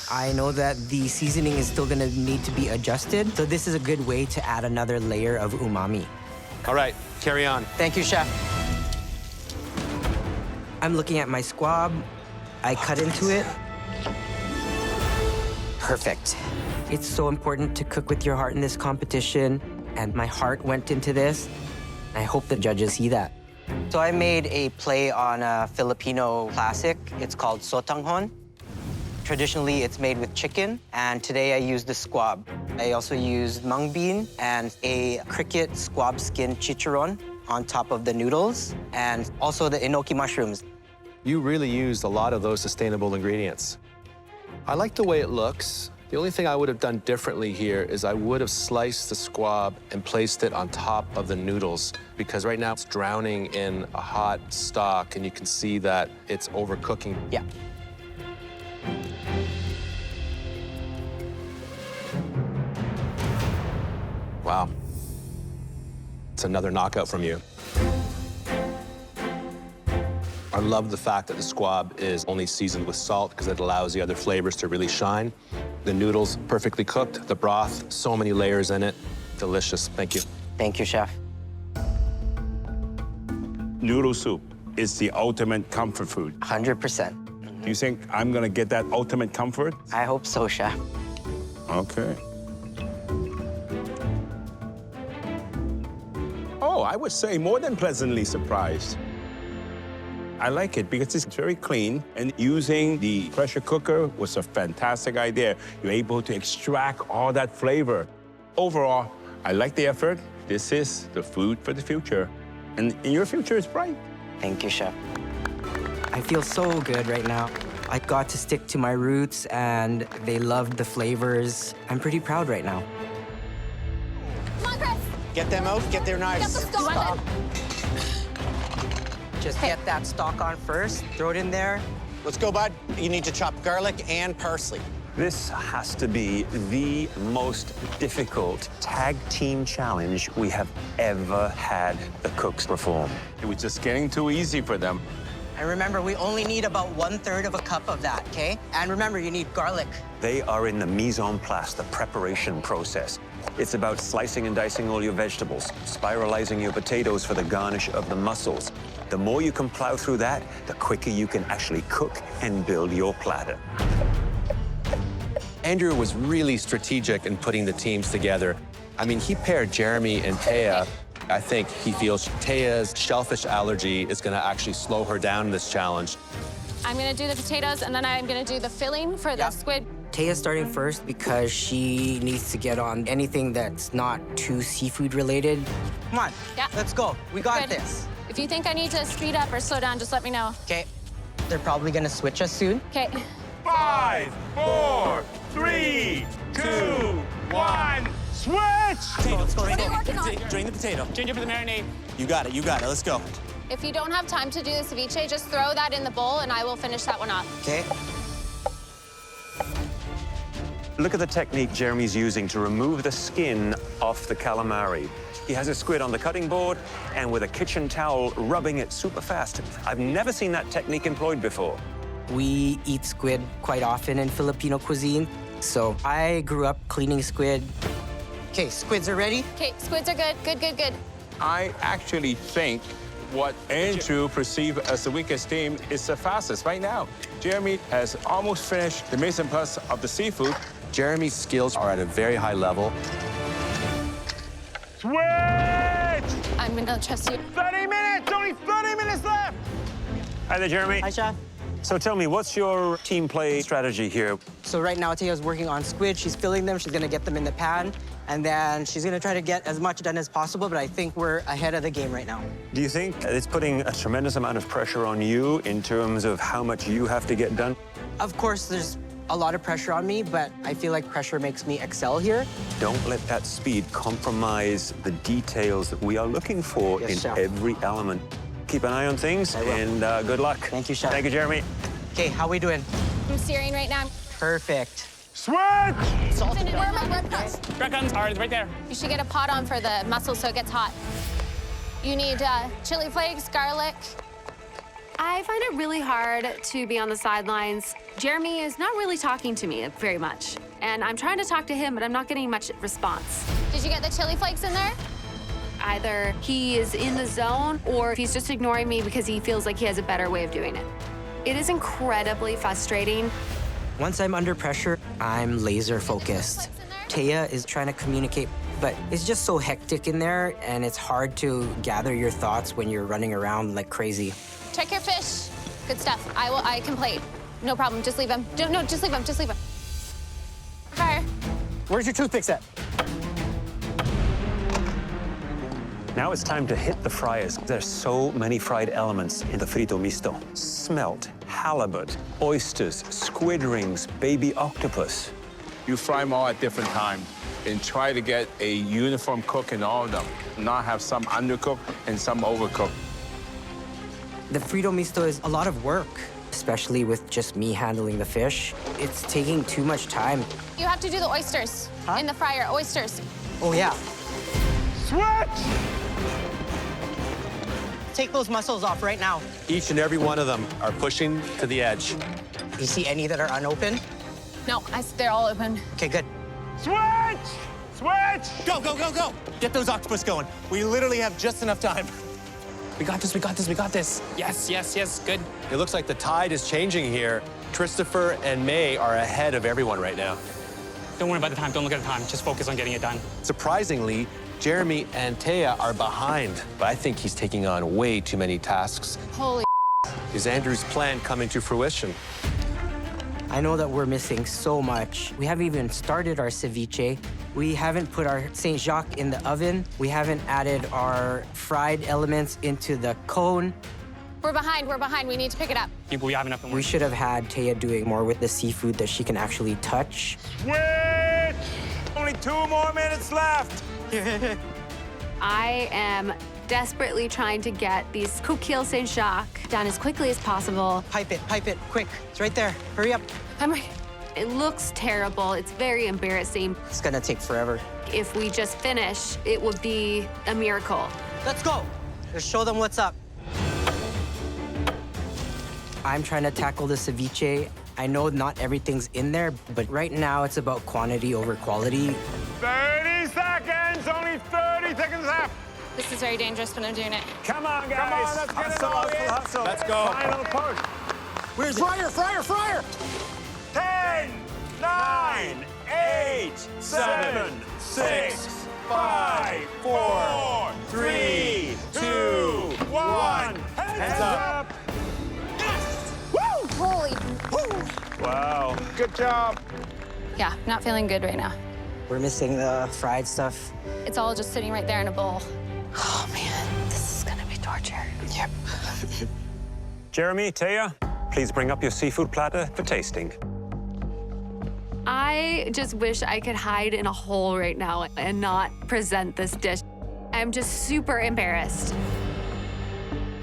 S1: I know that the seasoning is still gonna need to be adjusted. So this is a good way to add another layer of umami.
S2: All right, carry on.
S1: Thank you, chef. I'm looking at my squab. I cut into it. Perfect. It's so important to cook with your heart in this competition, and my heart went into this. I hope the judges see that. So I made a play on a Filipino classic. It's called sotanghon. Traditionally, it's made with chicken, and today I used the squab. I also used mung bean and a cricket squab skin chicharron on top of the noodles, and also the enoki mushrooms.
S2: You really used a lot of those sustainable ingredients. I like the way it looks. The only thing I would have done differently here is I would have sliced the squab and placed it on top of the noodles, because right now it's drowning in a hot stock, and you can see that it's overcooking.
S1: Yeah.
S2: Wow. It's another knockout from you. I love the fact that the squab is only seasoned with salt because it allows the other flavors to really shine. The noodles perfectly cooked, the broth, so many layers in it. Delicious. Thank you.
S1: Thank you, chef.
S4: Noodle soup is the ultimate comfort food.
S1: 100%.
S4: Do you think I'm gonna get that ultimate comfort?
S1: I hope so, chef.
S4: Okay. Oh, I would say more than pleasantly surprised. I like it because it's very clean, and using the pressure cooker was a fantastic idea. You're able to extract all that flavor. Overall, I like the effort. This is the food for the future, and your future is bright.
S1: Thank you, chef. I feel so good right now. I got to stick to my roots, and they loved the flavors. I'm pretty proud right now.
S5: Come on, Chris.
S12: Get them out, get their knives.
S5: Get the stock.
S1: Just get that stock on first, throw it in there.
S12: Let's go, bud. You need to chop garlic and parsley.
S6: This has to be the most difficult tag team challenge we have ever had the cooks perform.
S4: It was just getting too easy for them.
S1: And remember, we only need about 1/3 of a cup of that, okay? And remember, you need garlic.
S6: They are in the mise en place, the preparation process. It's about slicing and dicing all your vegetables, spiralizing your potatoes for the garnish of the mussels. The more you can plow through that, the quicker you can actually cook and build your platter.
S2: Andrew was really strategic in putting the teams together. I mean, he paired Jeremy and Taya. I think he feels Taya's shellfish allergy is gonna actually slow her down in this challenge.
S5: I'm gonna do the potatoes, and then I'm gonna do the filling for the squid.
S1: Taya's starting first because she needs to get on anything that's not too seafood related. Come on, let's go. We got
S5: Good.
S1: this.
S5: If you think I need to speed up or slow down, just let me know.
S1: Okay, they're probably gonna switch us soon.
S5: Okay.
S4: 5, 4, 3, 2, 1, switch!
S5: What are you working on?
S12: Drain the potato.
S13: Ginger for the marinade.
S12: You got it, let's go.
S5: If you don't have time to do the ceviche, just throw that in the bowl, and I will finish that one off.
S1: Okay.
S6: Look at the technique Jeremy's using to remove the skin off the calamari. He has a squid on the cutting board and with a kitchen towel rubbing it super fast. I've never seen that technique employed before.
S1: We eat squid quite often in Filipino cuisine, so I grew up cleaning squid. Okay, squids are ready?
S5: Okay, squids are good. Good, good, good.
S4: I actually think what Andrew perceived as the weakest team is the fastest right now. Jeremy has almost finished the mise en place of the seafood.
S2: Jeremy's skills are at a very high level.
S4: Switch!
S5: I'm gonna trust you.
S4: 30 minutes! Only 30 minutes left!
S6: Hi there, Jeremy.
S1: Hi, chef.
S6: So tell me, what's your team play strategy here?
S1: So right now, Taya's working on squid. She's filling them. She's gonna get them in the pan, and then she's gonna try to get as much done as possible, but I think we're ahead of the game right now.
S6: Do you think it's putting a tremendous amount of pressure on you in terms of how much you have to get done?
S1: Of course, there's a lot of pressure on me, but I feel like pressure makes me excel here.
S6: Don't let that speed compromise the details that we are looking for in
S1: Chef.
S6: every element. Keep an eye on things, and good luck.
S1: Thank you, chef.
S6: Thank you, Jeremy.
S1: Okay, how we doing?
S5: I'm searing right now.
S1: Perfect.
S4: Switch!
S5: Where are my bread cuts?
S13: Breadcrumbs are right there.
S5: You should get a pot on for the mussels so it gets hot. You need chili flakes, garlic.
S9: I find it really hard to be on the sidelines. Jeremy is not really talking to me very much. And I'm trying to talk to him, but I'm not getting much response.
S5: Did you get the chili flakes in there?
S9: Either he is in the zone or he's just ignoring me because he feels like he has a better way of doing it. It is incredibly frustrating.
S1: Once I'm under pressure, I'm laser focused. Taya is trying to communicate, but it's just so hectic in there, and it's hard to gather your thoughts when you're running around like crazy.
S5: Check your fish. Good stuff. I can plate. No problem. Just leave him. No, just leave him. Just leave him. Fire.
S12: Where's your toothpicks at?
S6: Now it's time to hit the fryers. There's so many fried elements in the frito misto. Smelt, halibut, oysters, squid rings, baby octopus.
S4: You fry them all at different times and try to get a uniform cook in all of them, not have some undercooked and some overcooked.
S1: The frito misto is a lot of work, especially with just me handling the fish. It's taking too much time.
S5: You have to do the oysters in the fryer. Oysters.
S1: Oh, yeah.
S12: Switch! Take those mussels off right now.
S2: Each and every one of them are pushing to the edge.
S12: You see any that are unopened?
S5: No, they're all open.
S12: Okay, good.
S8: Switch! Switch!
S12: Go, go, go, go! Get those octopus going. We literally have just enough time.
S8: We got this, we got this, we got this. Yes, yes, yes, good.
S2: It looks like the tide is changing here. Christopher and May are ahead of everyone right now.
S13: Don't worry about the time. Don't look at the time. Just focus on getting it done.
S2: Surprisingly, Jeremy and Taya are behind, but I think he's taking on way too many tasks.
S5: Holy.
S2: Is Andrew's plan coming to fruition?
S1: I know that we're missing so much. We haven't even started our ceviche. We haven't put our Saint Jacques in the oven. We haven't added our fried elements into the cone.
S5: We're behind. We're behind. We need to pick it up.
S13: We have enough.
S1: We should have had Taya doing more with the seafood that she can actually touch.
S8: Switch! Only 2 more minutes left.
S9: I am desperately trying to get these coquille Saint-Jacques done as quickly as possible.
S12: Pipe it, quick. It's right there. Hurry up.
S9: I'm right. It looks terrible. It's very embarrassing.
S12: It's gonna take forever.
S9: If we just finish, it would be a miracle.
S12: Let's go. Let's show them what's up.
S1: I'm trying to tackle the ceviche. I know not everything's in there, but right now it's about quantity over quality.
S8: 30 seconds, only 30 seconds left.
S5: This is very dangerous when I'm doing it.
S8: Come on, guys. Come on, let's get it all in. Hustle.
S2: Let's go.
S8: Final push.
S12: Where's fryer?
S8: 10, 9, 8, 7, 6, 5, 4, 3, 2, 1. Hands up.
S5: Yes! Woo! Holy. Woo!
S8: Wow. Good job.
S5: Yeah, not feeling good right now.
S12: We're missing the fried stuff.
S5: It's all just sitting right there in a bowl. Oh, man. This is going to be torture.
S12: Yep.
S6: Jeremy, Taya, please bring up your seafood platter for tasting.
S9: I just wish I could hide in a hole right now and not present this dish. I'm just super embarrassed.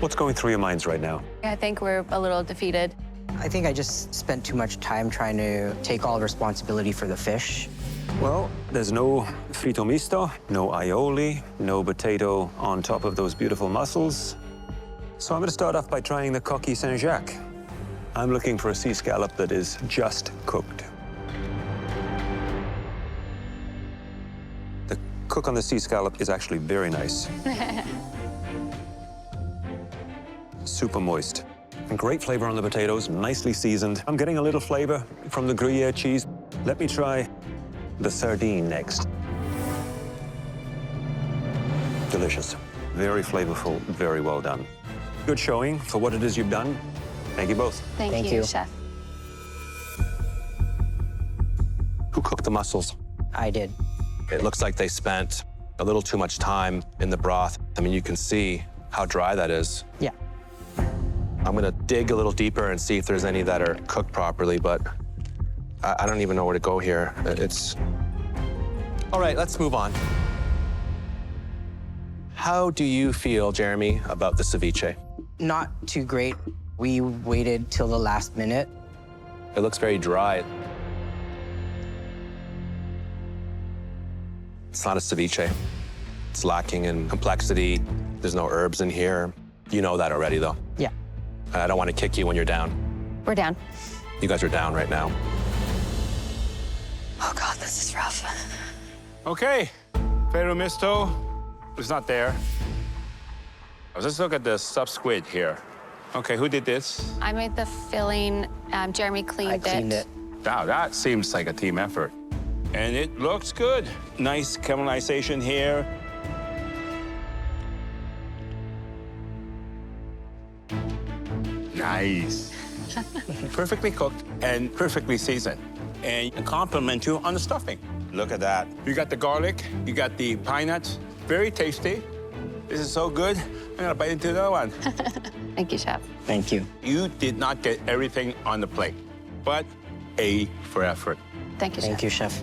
S6: What's going through your minds right now?
S5: I think we're a little defeated.
S1: I think I just spent too much time trying to take all responsibility for the fish.
S6: Well, there's no frito misto, no aioli, no potato on top of those beautiful mussels. So I'm going to start off by trying the coquille Saint-Jacques. I'm looking for a sea scallop that is just cooked. The cook on the sea scallop is actually very nice. Super moist. And great flavor on the potatoes, nicely seasoned. I'm getting a little flavor from the Gruyere cheese. Let me try the sardine next. Delicious. Very flavorful, very well done. Good showing for what it is you've done. Thank you both.
S5: Thank you, Chef.
S2: Who cooked the mussels?
S1: I did.
S2: It looks like they spent a little too much time in the broth. I mean, you can see how dry that is.
S1: Yeah.
S2: I'm gonna dig a little deeper and see if there's any that are cooked properly, but I don't even know where to go here. It's... All right, let's move on. How do you feel, Jeremy, about the ceviche?
S1: Not too great. We waited till the last minute.
S2: It looks very dry. It's not a ceviche. It's lacking in complexity. There's no herbs in here. You know that already, though.
S1: Yeah.
S2: I don't want to kick you when you're down.
S5: We're down.
S2: You guys are down right now.
S5: Oh, God, this is rough.
S4: Okay, Pero Misto is not there. Let's look at the sub squid here. Okay, who did this?
S5: I made the filling. Jeremy cleaned it.
S1: I cleaned it.
S4: Wow, that seems like a team effort. And it looks good. Nice caramelization here. Nice. Perfectly cooked and perfectly seasoned. And compliment you on the stuffing. Look at that. You got the garlic, you got the pine nuts. Very tasty. This is so good. I'm gonna bite into the other one.
S5: Thank you, Chef.
S1: Thank you.
S4: You did not get everything on the plate, but A for effort.
S5: Thank you, Chef.
S1: Thank you, Chef.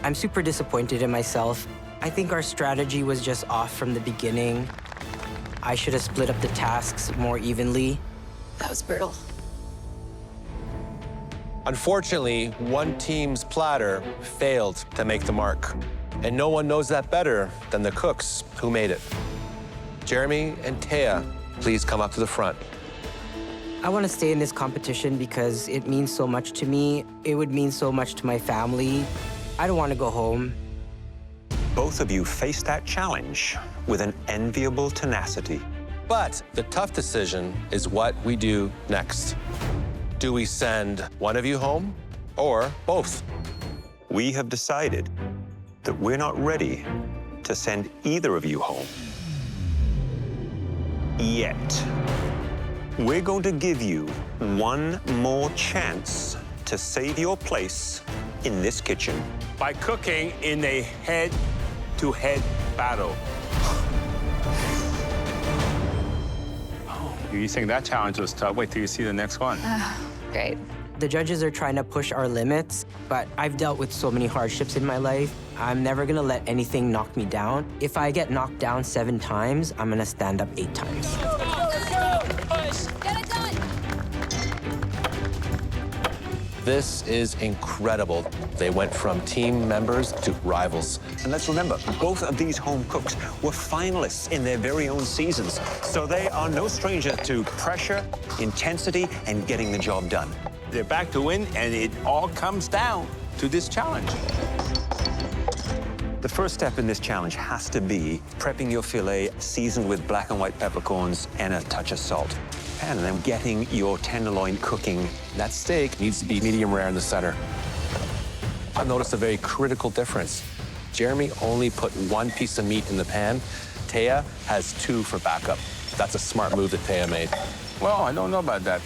S1: I'm super disappointed in myself. I think our strategy was just off from the beginning. I should have split up the tasks more evenly.
S5: That was brutal.
S2: Unfortunately, one team's platter failed to make the mark. And no one knows that better than the cooks who made it. Jeremy and Taya, please come up to the front.
S1: I want to stay in this competition because it means so much to me. It would mean so much to my family. I don't want to go home.
S6: Both of you faced that challenge with an enviable tenacity.
S2: But the tough decision is what we do next. Do we send one of you home or both?
S6: We have decided that we're not ready to send either of you home yet. We're going to give you one more chance to save your place in this kitchen.
S4: By cooking in a head-to-head battle. Oh, you think that challenge was tough? Wait till you see the next one.
S5: Great.
S1: The judges are trying to push our limits, but I've dealt with so many hardships in my life. I'm never gonna let anything knock me down. If I get knocked down 7 times, I'm gonna stand up 8 times.
S5: Get it done.
S2: This is incredible. They went from team members to rivals.
S6: And let's remember, both of these home cooks were finalists in their very own seasons, so they are no stranger to pressure, intensity, and getting the job done.
S4: They're back to win, and it all comes down to this challenge.
S6: The first step in this challenge has to be prepping your filet seasoned with black and white peppercorns and a touch of salt. And then getting your tenderloin cooking.
S2: That steak needs to be medium rare in the center. I've noticed a very critical difference. Jeremy only put 1 piece of meat in the pan. Taya has 2 for backup. That's a smart move that Taya made.
S4: Well, I don't know about that.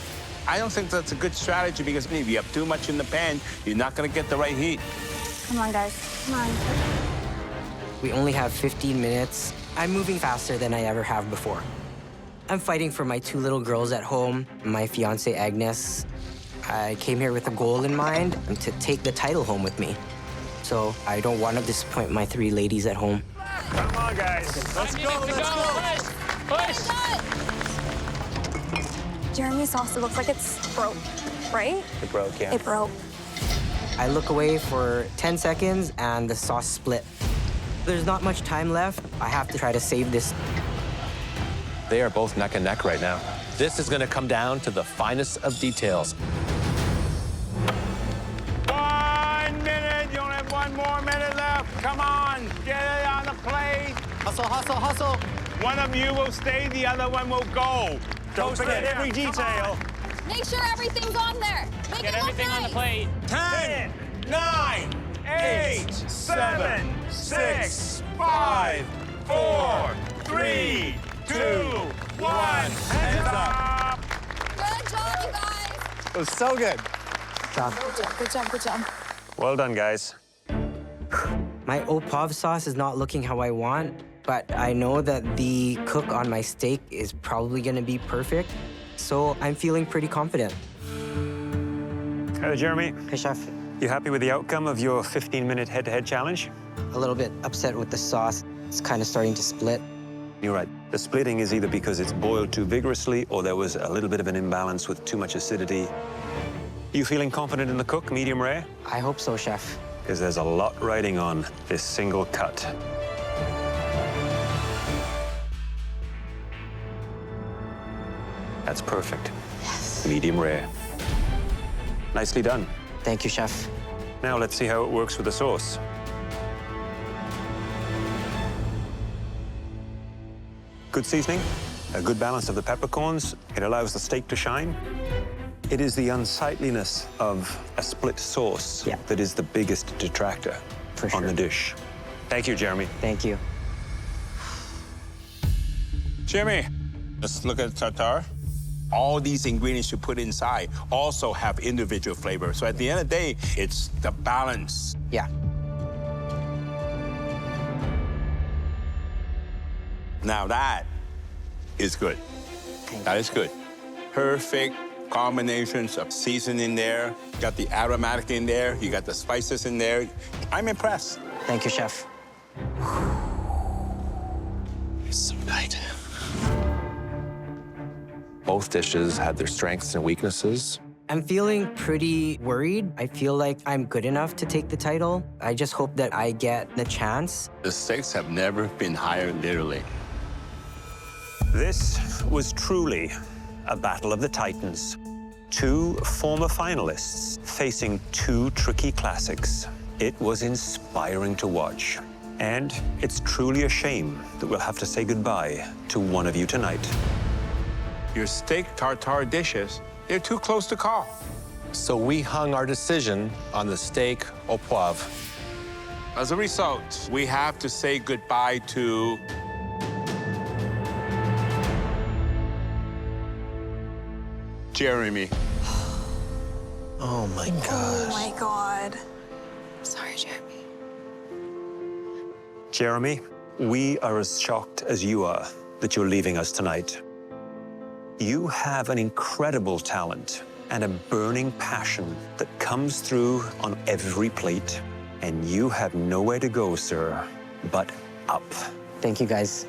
S4: I don't think that's a good strategy because if you have too much in the pan, you're not gonna get the right heat.
S5: Come on, guys. Come on.
S1: We only have 15 minutes. I'm moving faster than I ever have before. I'm fighting for my 2 little girls at home, my fiance Agnes. I came here with a goal in mind, to take the title home with me. So I don't want to disappoint my 3 ladies at home.
S4: Come on, guys. Let's go, let's go.
S5: Push.
S15: Jeremy's sauce looks like it's broke, right?
S6: It broke, yeah.
S15: It broke.
S1: I look away for 10 seconds and the sauce split. There's not much time left. I have to try to save this.
S2: They are both neck and neck right now. This is gonna come down to the finest of details.
S4: 1 minute, you only have 1 more minute left. Come on, get it on the plate.
S12: Hustle, hustle, hustle.
S4: One of you will stay, the other one will go.
S6: Don't forget every detail.
S5: Make sure everything's on there. Make
S13: Get
S5: it look
S13: everything on the
S5: nice.
S13: plate.
S4: 10, 9, 8, 7, 6, 5, 4, 3, 2, 1. Hands up.
S5: Good job, you guys.
S2: It was so good.
S15: Good job, good job.
S6: Well done, guys.
S1: My Opov sauce is not looking how I want, but I know that the cook on my steak is probably gonna be perfect, so I'm feeling pretty confident.
S6: Hello, Jeremy.
S1: Hey, Chef.
S6: You happy with the outcome of your 15-minute head-to-head challenge?
S1: A little bit upset with the sauce. It's kind of starting to split.
S6: You're right. The splitting is either because it's boiled too vigorously or there was a little bit of an imbalance with too much acidity. You feeling confident in the cook, medium rare?
S1: I hope so, Chef.
S6: Because there's a lot riding on this single cut. That's perfect. Yes. Medium rare. Nicely done.
S1: Thank you, Chef.
S6: Now let's see how it works with the sauce. Good seasoning? A good balance of the peppercorns. It allows the steak to shine. It is the unsightliness of a split sauce that is the biggest detractor on the dish. Thank you, Jeremy.
S12: Thank you.
S4: Jimmy, let's look at the tartare. All these ingredients you put inside also have individual flavor. So at the end of the day, it's the balance.
S12: Yeah.
S4: Now that is good. That is good. Perfect combinations of seasoning there. You got the aromatic in there. You got the spices in there. I'm impressed.
S12: Thank you, Chef.
S2: It's so tight. Both dishes had their strengths and weaknesses.
S1: I'm feeling pretty worried. I feel like I'm good enough to take the title. I just hope that I get the chance.
S4: The stakes have never been higher, literally.
S6: This was truly a battle of the titans. Two former finalists facing two tricky classics. It was inspiring to watch. And it's truly a shame that we'll have to say goodbye to one of you tonight.
S4: Your steak tartare dishes, they're too close to call.
S2: So we hung our decision on the steak au poivre.
S4: As a result, we have to say goodbye to Jeremy.
S2: Oh my gosh.
S15: Oh my God.
S5: Sorry, Jeremy.
S6: Jeremy, we are as shocked as you are that you're leaving us tonight. You have an incredible talent and a burning passion that comes through on every plate. And you have nowhere to go, sir, but up.
S12: Thank you, guys.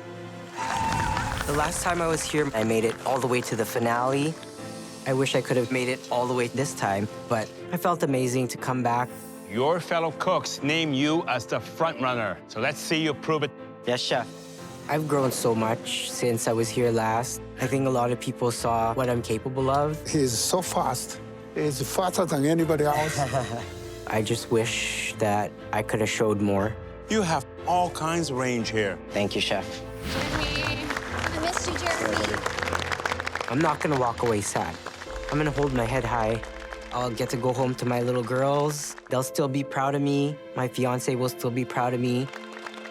S1: The last time I was here, I made it all the way to the finale. I wish I could have made it all the way this time, but I felt amazing to come back.
S4: Your fellow cooks name you as the front runner. So let's see you prove it.
S12: Yes, Chef.
S1: I've grown so much since I was here last. I think a lot of people saw what I'm capable of.
S7: He's so fast. He's faster than anybody else.
S1: I just wish that I could have showed more.
S4: You have all kinds of range here.
S12: Thank you, Chef.
S5: Jeremy, I missed you, Jeremy.
S1: I'm not gonna walk away sad. I'm gonna hold my head high. I'll get to go home to my little girls. They'll still be proud of me. My fiance will still be proud of me.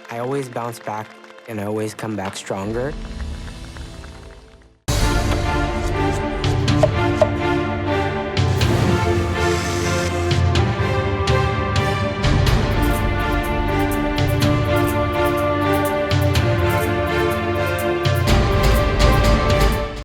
S1: I always bounce back and I always come back stronger.